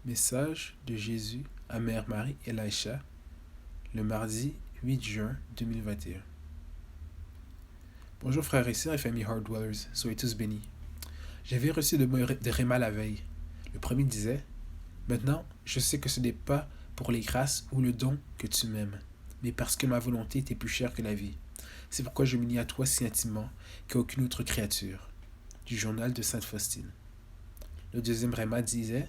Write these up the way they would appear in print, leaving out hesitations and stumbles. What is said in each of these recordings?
Message de Jésus à Mère Marie et Laïcha, le mardi 8 juin 2021. Bonjour frères et sœurs et famille Hardwellers, soyez tous bénis. J'avais reçu de Réma la veille. Le premier disait: Maintenant, je sais que ce n'est pas pour les grâces ou le don que tu m'aimes, mais parce que ma volonté t'est plus chère que la vie. C'est pourquoi je m'unis à toi si intimement qu'à aucune autre créature. Du journal de Sainte Faustine. Le deuxième Réma disait: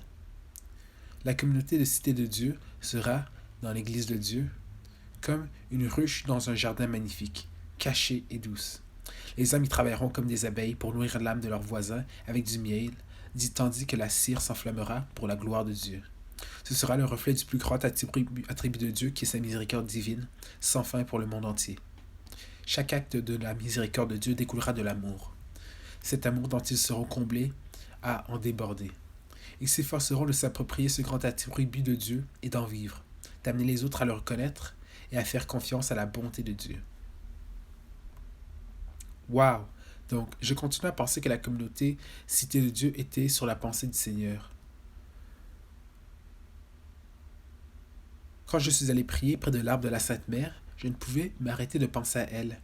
La communauté de Cité de Dieu sera, dans l'Église de Dieu, comme une ruche dans un jardin magnifique, cachée et douce. Les âmes y travailleront comme des abeilles pour nourrir l'âme de leurs voisins avec du miel, tandis que la cire s'enflammera pour la gloire de Dieu. Ce sera le reflet du plus grand attribut de Dieu qui est sa miséricorde divine, sans fin pour le monde entier. Chaque acte de la miséricorde de Dieu découlera de l'amour. Cet amour dont ils seront comblés à en déborder. Ils s'efforceront de s'approprier ce grand attribut de Dieu et d'en vivre, d'amener les autres à le reconnaître et à faire confiance à la bonté de Dieu. Waouh! Donc, je continue à penser que la communauté Cité de Dieu était sur la pensée du Seigneur. Quand je suis allé prier près de l'arbre de la Sainte Mère, je ne pouvais m'arrêter de penser à elle.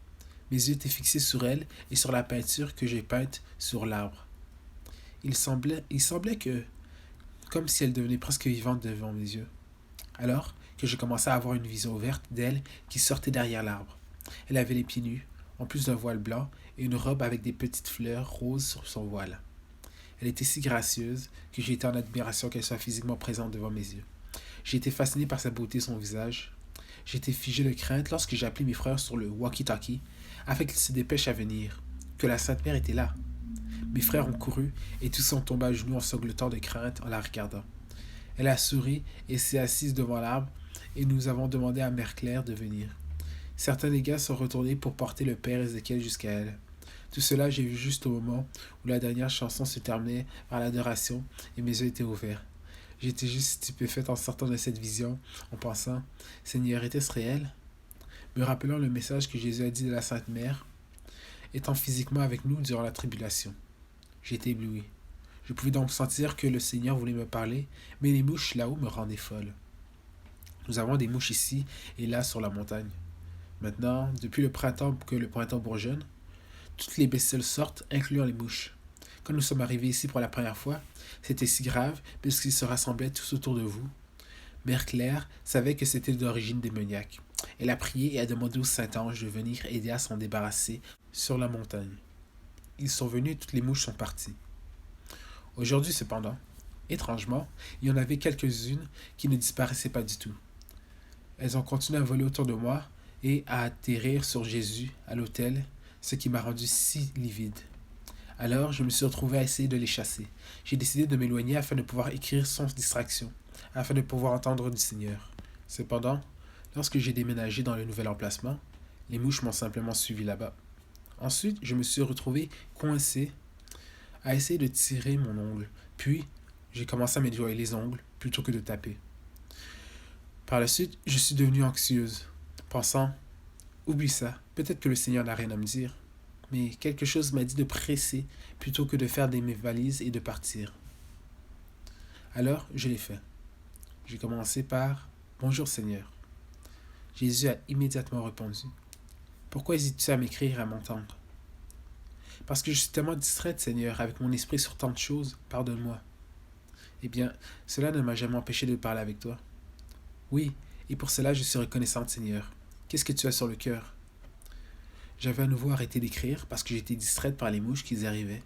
Mes yeux étaient fixés sur elle et sur la peinture que j'ai peinte sur l'arbre. Il semblait que comme si elle devenait presque vivante devant mes yeux. Alors que je commençais à avoir une vision ouverte d'elle qui sortait derrière l'arbre. Elle avait les pieds nus, en plus d'un voile blanc et une robe avec des petites fleurs roses sur son voile. Elle était si gracieuse que j'ai été en admiration qu'elle soit physiquement présente devant mes yeux. J'ai été fasciné par sa beauté et son visage. J'ai été figé de crainte lorsque j'ai appelé mes frères sur le walkie-talkie afin qu'ils se dépêchent à venir, que la Sainte Mère était là. Mes frères ont couru et tous sont tombés à genoux en sanglotant de crainte en la regardant. Elle a souri et s'est assise devant l'arbre et nous avons demandé à Mère Claire de venir. Certains des gars sont retournés pour porter le père Ézéchiel jusqu'à elle. Tout cela, j'ai vu juste au moment où la dernière chanson se terminait par l'adoration et mes yeux étaient ouverts. J'étais juste stupéfaite en sortant de cette vision, en pensant: Seigneur, était-ce réel? Me rappelant le message que Jésus a dit de la Sainte Mère, étant physiquement avec nous durant la tribulation. J'étais ébloui. Je pouvais donc sentir que le Seigneur voulait me parler, mais les mouches là-haut me rendaient folle. Nous avons des mouches ici et là sur la montagne. Maintenant, depuis le printemps que le printemps bourgeonne, toutes les bestioles sortent, incluant les mouches. Quand nous sommes arrivés ici pour la première fois, c'était si grave puisqu'ils se rassemblaient tous autour de vous. Mère Claire savait que c'était d'origine démoniaque. Elle a prié et a demandé au Saint-Ange de venir aider à s'en débarrasser sur la montagne. Ils sont venus et toutes les mouches sont parties. Aujourd'hui, cependant, étrangement, il y en avait quelques-unes qui ne disparaissaient pas du tout. Elles ont continué à voler autour de moi et à atterrir sur Jésus à l'autel, ce qui m'a rendu si livide. Alors, je me suis retrouvé à essayer de les chasser. J'ai décidé de m'éloigner afin de pouvoir écrire sans distraction, afin de pouvoir entendre du Seigneur. Cependant, lorsque j'ai déménagé dans le nouvel emplacement, les mouches m'ont simplement suivi là-bas. Ensuite, je me suis retrouvé coincé à essayer de tirer mon ongle. Puis, j'ai commencé à m'éloigner les ongles plutôt que de taper. Par la suite, je suis devenue anxieuse, pensant: oublie ça, peut-être que le Seigneur n'a rien à me dire. Mais quelque chose m'a dit de presser plutôt que de faire mes valises et de partir. Alors, je l'ai fait. J'ai commencé par: Bonjour Seigneur. Jésus a immédiatement répondu: Pourquoi hésites-tu à m'écrire et à m'entendre? Parce que je suis tellement distraite, Seigneur, avec mon esprit sur tant de choses, pardonne-moi. Eh bien, cela ne m'a jamais empêché de parler avec toi. Oui, et pour cela je suis reconnaissante, Seigneur. Qu'est-ce que tu as sur le cœur? J'avais à nouveau arrêté d'écrire parce que j'étais distraite par les mouches qui arrivaient,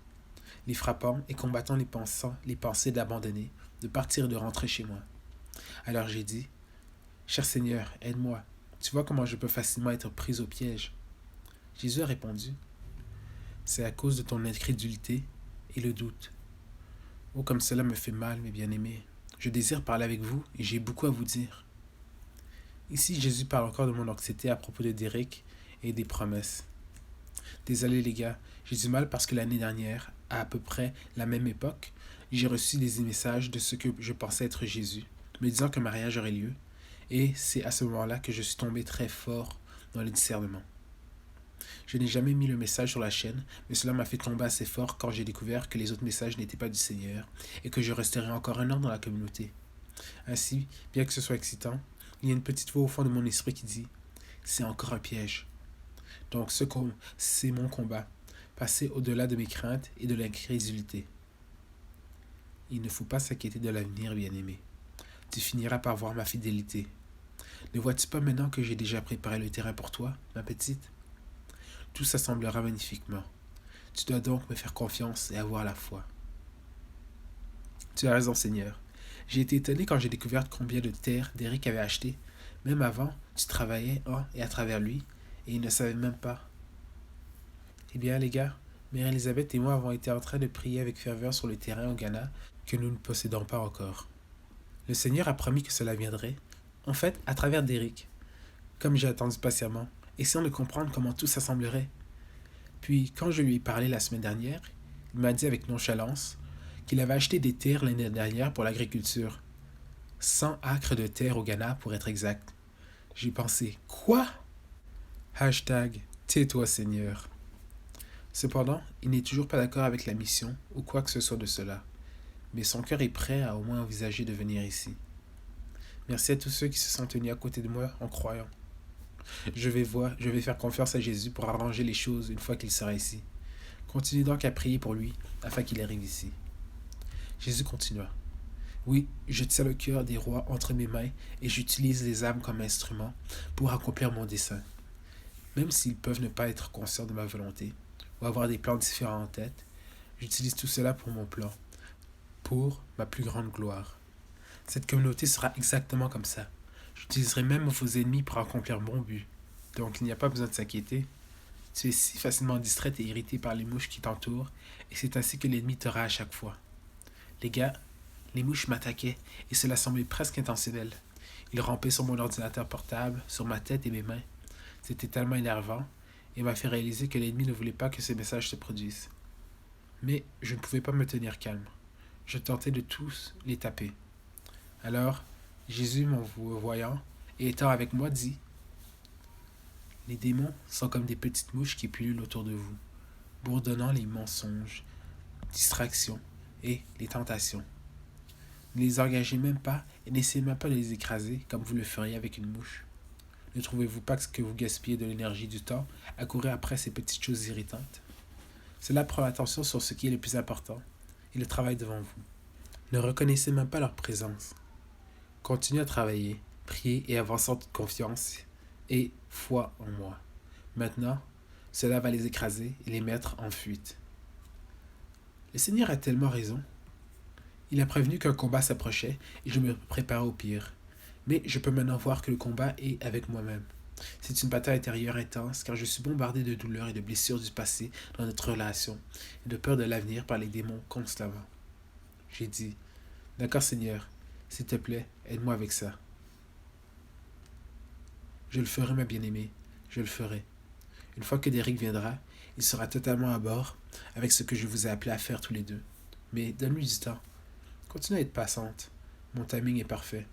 les frappant et combattant les pensées d'abandonner, de partir et de rentrer chez moi. Alors j'ai dit: Cher Seigneur, aide-moi. Tu vois comment je peux facilement être prise au piège. Jésus a répondu: C'est à cause de ton incrédulité et le doute. Oh, comme cela me fait mal, mes bien-aimés. Je désire parler avec vous et j'ai beaucoup à vous dire. Ici, Jésus parle encore de mon anxiété à propos de Derek et des promesses. Désolé les gars, j'ai du mal parce que l'année dernière, à peu près la même époque, j'ai reçu des messages de ce que je pensais être Jésus, me disant qu'un mariage aurait lieu, et c'est à ce moment-là que je suis tombé très fort dans le discernement. Je n'ai jamais mis le message sur la chaîne, mais cela m'a fait tomber assez fort quand j'ai découvert que les autres messages n'étaient pas du Seigneur et que je resterai encore un an dans la communauté. Ainsi, bien que ce soit excitant, il y a une petite voix au fond de mon esprit qui dit « C'est encore un piège ». Donc c'est mon combat, passer au-delà de mes craintes et de l'incrédulité. Il ne faut pas s'inquiéter de l'avenir, bien-aimé. Tu finiras par voir ma fidélité. Ne vois-tu pas maintenant que j'ai déjà préparé le terrain pour toi, ma petite? Tout s'assemblera magnifiquement. Tu dois donc me faire confiance et avoir la foi. Tu as raison, Seigneur. J'ai été étonné quand j'ai découvert combien de terres d'Éric avait acheté. Même avant, tu travaillais en et à travers lui, et il ne savait même pas. Eh bien, les gars, Mère Elisabeth et moi avons été en train de prier avec ferveur sur le terrain au Ghana que nous ne possédons pas encore. Le Seigneur a promis que cela viendrait, en fait, à travers d'Éric, comme j'ai attendu patiemment, essayant de comprendre comment tout s'assemblerait. Puis, quand je lui ai parlé la semaine dernière, il m'a dit avec nonchalance qu'il avait acheté des terres l'année dernière pour l'agriculture. 100 acres de terre au Ghana pour être exact. J'ai pensé, quoi? Hashtag, tais-toi Seigneur. Cependant, il n'est toujours pas d'accord avec la mission ou quoi que ce soit de cela. Mais son cœur est prêt à au moins envisager de venir ici. Merci à tous ceux qui se sont tenus à côté de moi en croyant. Je vais faire confiance à Jésus pour arranger les choses une fois qu'il sera ici. Continue donc à prier pour lui afin qu'il arrive ici. Jésus continua. Oui, je tiens le cœur des rois entre mes mains et j'utilise les âmes comme instrument pour accomplir mon dessein. Même s'ils peuvent ne pas être conscients de ma volonté ou avoir des plans différents en tête, j'utilise tout cela pour mon plan, pour ma plus grande gloire. Cette communauté sera exactement comme ça. J'utiliserai même vos ennemis pour accomplir mon but. Donc il n'y a pas besoin de s'inquiéter. Tu es si facilement distraite et irritée par les mouches qui t'entourent, et c'est ainsi que l'ennemi t'aura à chaque fois. Les gars, les mouches m'attaquaient, et cela semblait presque intentionnel. Ils rampaient sur mon ordinateur portable, sur ma tête et mes mains. C'était tellement énervant, et m'a fait réaliser que l'ennemi ne voulait pas que ces messages se produisent. Mais je ne pouvais pas me tenir calme. Je tentais de tous les taper. Alors, Jésus, m'en voyant et étant avec moi, dit « Les démons sont comme des petites mouches qui pullulent autour de vous, bourdonnant les mensonges, distractions et les tentations. Ne les engagez même pas et n'essayez même pas de les écraser comme vous le feriez avec une mouche. Ne trouvez-vous pas que vous gaspillez de l'énergie du temps à courir après ces petites choses irritantes? Cela prend l'attention sur ce qui est le plus important et le travail devant vous. Ne reconnaissez même pas leur présence. Continuez à travailler, prier et avancer en toute confiance et foi en moi. Maintenant, cela va les écraser et les mettre en fuite. Le Seigneur a tellement raison. Il a prévenu qu'un combat s'approchait et je me préparais au pire. Mais je peux maintenant voir que le combat est avec moi-même. C'est une bataille intérieure intense car je suis bombardé de douleurs et de blessures du passé dans notre relation et de peur de l'avenir par les démons constamment. J'ai dit, d'accord Seigneur, s'il te plaît, aide-moi avec ça. Je le ferai, ma bien-aimée, je le ferai. Une fois que Derek viendra, il sera totalement à bord avec ce que je vous ai appelé à faire tous les deux. Mais donne-lui du temps. Continue à être patiente. Mon timing est parfait.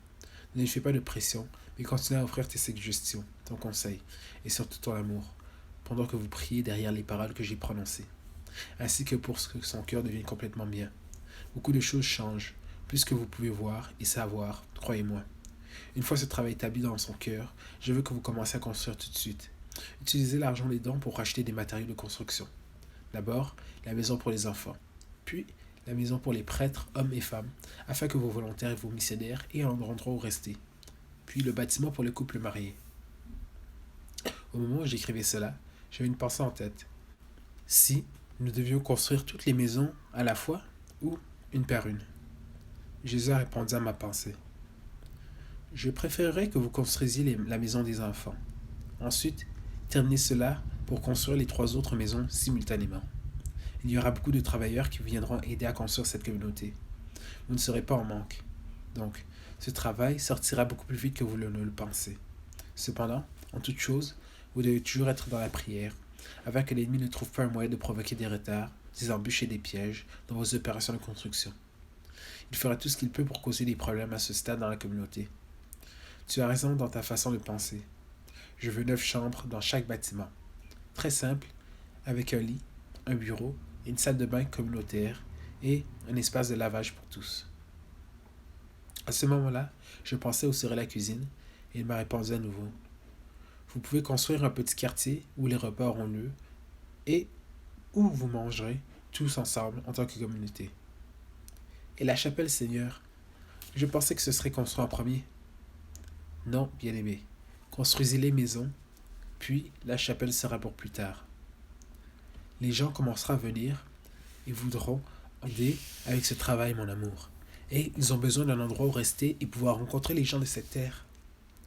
Ne lui fais pas de pression, mais continue à offrir tes suggestions, ton conseil, et surtout ton amour, pendant que vous priez derrière les paroles que j'ai prononcées, ainsi que pour que son cœur devienne complètement bien. Beaucoup de choses changent, plus que vous pouvez voir et savoir, croyez-moi. Une fois ce travail établi dans son cœur, je veux que vous commenciez à construire tout de suite. Utilisez l'argent des dons pour acheter des matériaux de construction. D'abord, la maison pour les enfants, puis la maison pour les prêtres, hommes et femmes, afin que vos volontaires et vos missionnaires aient un endroit où rester, puis le bâtiment pour les couples mariés. Au moment où j'écrivais cela, j'avais une pensée en tête. Si nous devions construire toutes les maisons à la fois, ou une par une? Jésus a répondu à ma pensée. Je préférerais que vous construisiez la maison des enfants. Ensuite, terminez cela pour construire les 3 autres maisons simultanément. Il y aura beaucoup de travailleurs qui viendront aider à construire cette communauté. Vous ne serez pas en manque. Donc, ce travail sortira beaucoup plus vite que vous ne le pensez. Cependant, en toute chose, vous devez toujours être dans la prière, afin que l'ennemi ne trouve pas un moyen de provoquer des retards, des embûches et des pièges dans vos opérations de construction. Il fera tout ce qu'il peut pour causer des problèmes à ce stade dans la communauté. Tu as raison dans ta façon de penser. Je veux 9 chambres dans chaque bâtiment. Très simple, avec un lit, un bureau, une salle de bain communautaire et un espace de lavage pour tous. À ce moment-là, je pensais où serait la cuisine, et il m'a répondu à nouveau. Vous pouvez construire un petit quartier où les repas auront lieu, et où vous mangerez tous ensemble en tant que communauté. Et la chapelle, Seigneur, je pensais que ce serait construit en premier. Non, bien-aimé, construisez les maisons, puis la chapelle sera pour plus tard. Les gens commenceront à venir et voudront aider avec ce travail, mon amour. Et ils ont besoin d'un endroit où rester et pouvoir rencontrer les gens de cette terre.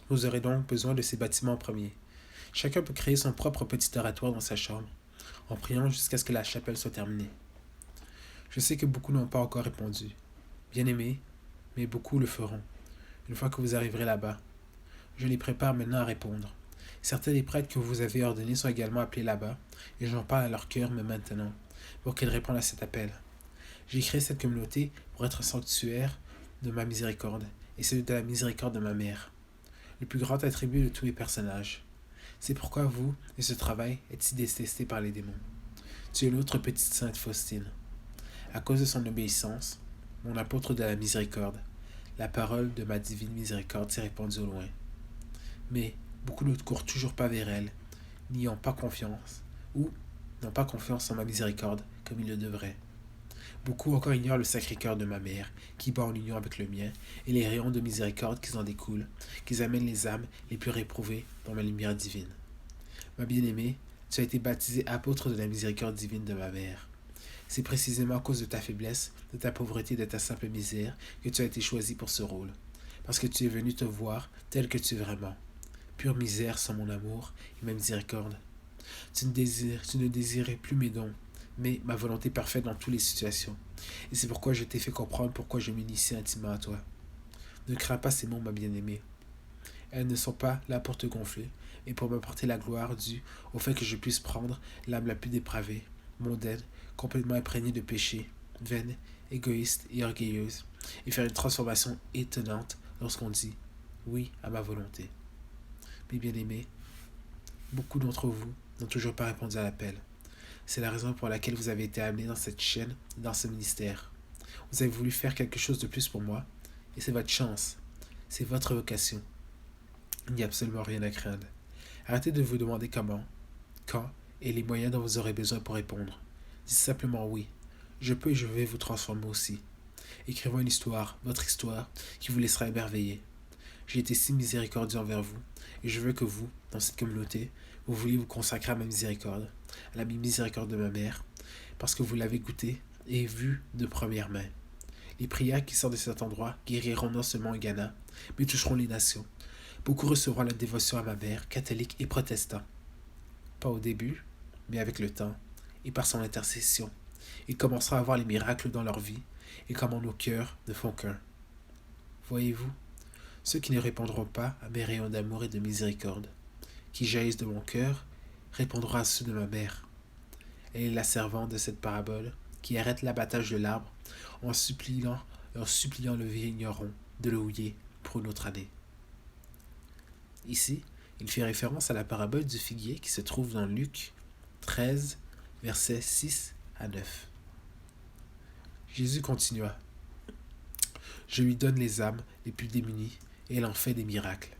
Vous aurez donc besoin de ces bâtiments en premier. Chacun peut créer son propre petit oratoire dans sa chambre, en priant jusqu'à ce que la chapelle soit terminée. Je sais que beaucoup n'ont pas encore répondu. Bien aimé, mais beaucoup le feront, une fois que vous arriverez là-bas. Je les prépare maintenant à répondre. Certains des prêtres que vous avez ordonnés sont également appelés là-bas, et j'en parle à leur cœur même maintenant, pour qu'ils répondent à cet appel. J'ai créé cette communauté pour être un sanctuaire de ma miséricorde, et celui de la miséricorde de ma mère, le plus grand attribut de tous les personnages. C'est pourquoi vous et ce travail êtes si détestés par les démons. Tu es l'autre petite sainte Faustine. À cause de son obéissance, mon apôtre de la miséricorde, la parole de ma divine miséricorde s'est répandue au loin. Mais beaucoup ne courent toujours pas vers elle, n'y ont pas confiance, ou n'ont pas confiance en ma miséricorde comme ils le devraient. Beaucoup encore ignorent le sacré cœur de ma mère, qui bat en union avec le mien, et les rayons de miséricorde qui en découlent, qui amènent les âmes les plus réprouvées dans ma lumière divine. Ma bien-aimée, tu as été baptisée apôtre de la miséricorde divine de ma mère. C'est précisément à cause de ta faiblesse, de ta pauvreté et de ta simple misère que tu as été choisi pour ce rôle, parce que tu es venu te voir tel que tu es vraiment. Pure misère sans mon amour et ma miséricorde. Tu ne désirais plus mes dons, mais ma volonté parfaite dans toutes les situations. Et c'est pourquoi je t'ai fait comprendre pourquoi je m'initie intimement à toi. Ne crains pas ces mots, ma bien-aimée. Elles ne sont pas là pour te gonfler, et pour m'apporter la gloire due au fait que je puisse prendre l'âme la plus dépravée, mondaine, complètement imprégnée de péché, vaine, égoïste et orgueilleuse, et faire une transformation étonnante lorsqu'on dit oui à ma volonté. Mes bien-aimés, beaucoup d'entre vous n'ont toujours pas répondu à l'appel. C'est la raison pour laquelle vous avez été amenés dans cette chaîne, dans ce ministère. Vous avez voulu faire quelque chose de plus pour moi, et c'est votre chance, c'est votre vocation. Il n'y a absolument rien à craindre. Arrêtez de vous demander comment, quand et les moyens dont vous aurez besoin pour répondre. Dites simplement oui. Je peux et je vais vous transformer aussi. Écrivons une histoire, votre histoire, qui vous laissera émerveiller. J'ai été si miséricordieux envers vous, et je veux que vous, dans cette communauté, vous vouliez vous consacrer à ma miséricorde, à la miséricorde de ma mère, parce que vous l'avez goûté et vu de première main. Les prières qui sortent de cet endroit guériront non seulement le Ghana, mais toucheront les nations. Beaucoup recevront la dévotion à ma mère, catholique et protestant. Pas au début, mais avec le temps, et par son intercession. Ils commenceront à voir les miracles dans leur vie, et comment nos cœurs ne font qu'un. Voyez-vous, ceux qui ne répondront pas à mes rayons d'amour et de miséricorde, qui jaillissent de mon cœur, répondront à ceux de ma mère. Elle est la servante de cette parabole, qui arrête l'abattage de l'arbre en suppliant le vigneron de le houiller pour une autre année. Ici, il fait référence à la parabole du figuier qui se trouve dans Luc 13, versets 6 à 9. Jésus continua. Je lui donne les âmes les plus démunies et elle en fait des miracles.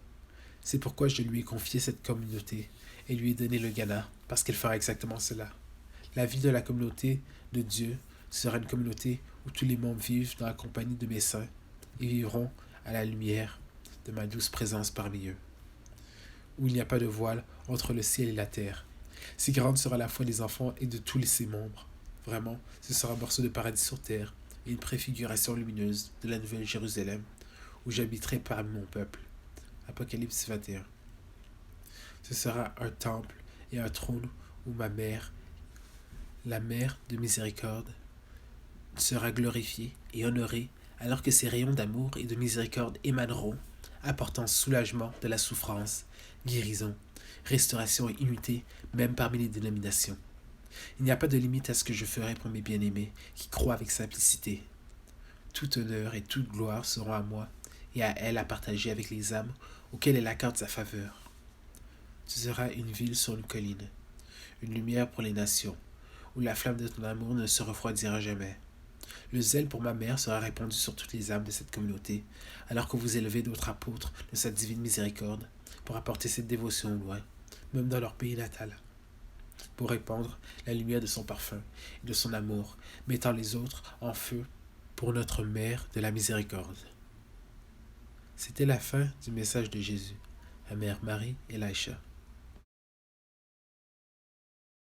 C'est pourquoi je lui ai confié cette communauté et lui ai donné le Ghana, parce qu'elle fera exactement cela. La vie de la communauté de Dieu sera une communauté où tous les membres vivent dans la compagnie de mes saints et vivront à la lumière de ma douce présence parmi eux, où il n'y a pas de voile entre le ciel et la terre. Si grande sera la foi des enfants et de tous ses membres. Vraiment, ce sera un morceau de paradis sur terre et une préfiguration lumineuse de la nouvelle Jérusalem, où j'habiterai parmi mon peuple. Apocalypse 21. Ce sera un temple et un trône où ma mère, la mère de miséricorde, sera glorifiée et honorée alors que ses rayons d'amour et de miséricorde émaneront, apportant soulagement de la souffrance, guérison, restauration et unité, même parmi les dénominations. Il n'y a pas de limite à ce que je ferai pour mes bien-aimés qui croient avec simplicité. Tout honneur et toute gloire seront à moi et à elle à partager avec les âmes auxquelles elle accorde sa faveur. Tu seras une ville sur une colline, une lumière pour les nations, où la flamme de ton amour ne se refroidira jamais. Le zèle pour ma mère sera répandu sur toutes les âmes de cette communauté, alors que vous élevez d'autres apôtres de sa divine miséricorde pour apporter cette dévotion au loin, même dans leur pays natal, pour répandre la lumière de son parfum et de son amour, mettant les autres en feu pour notre mère de la miséricorde. C'était la fin du message de Jésus à Mère Marie et Laïcha.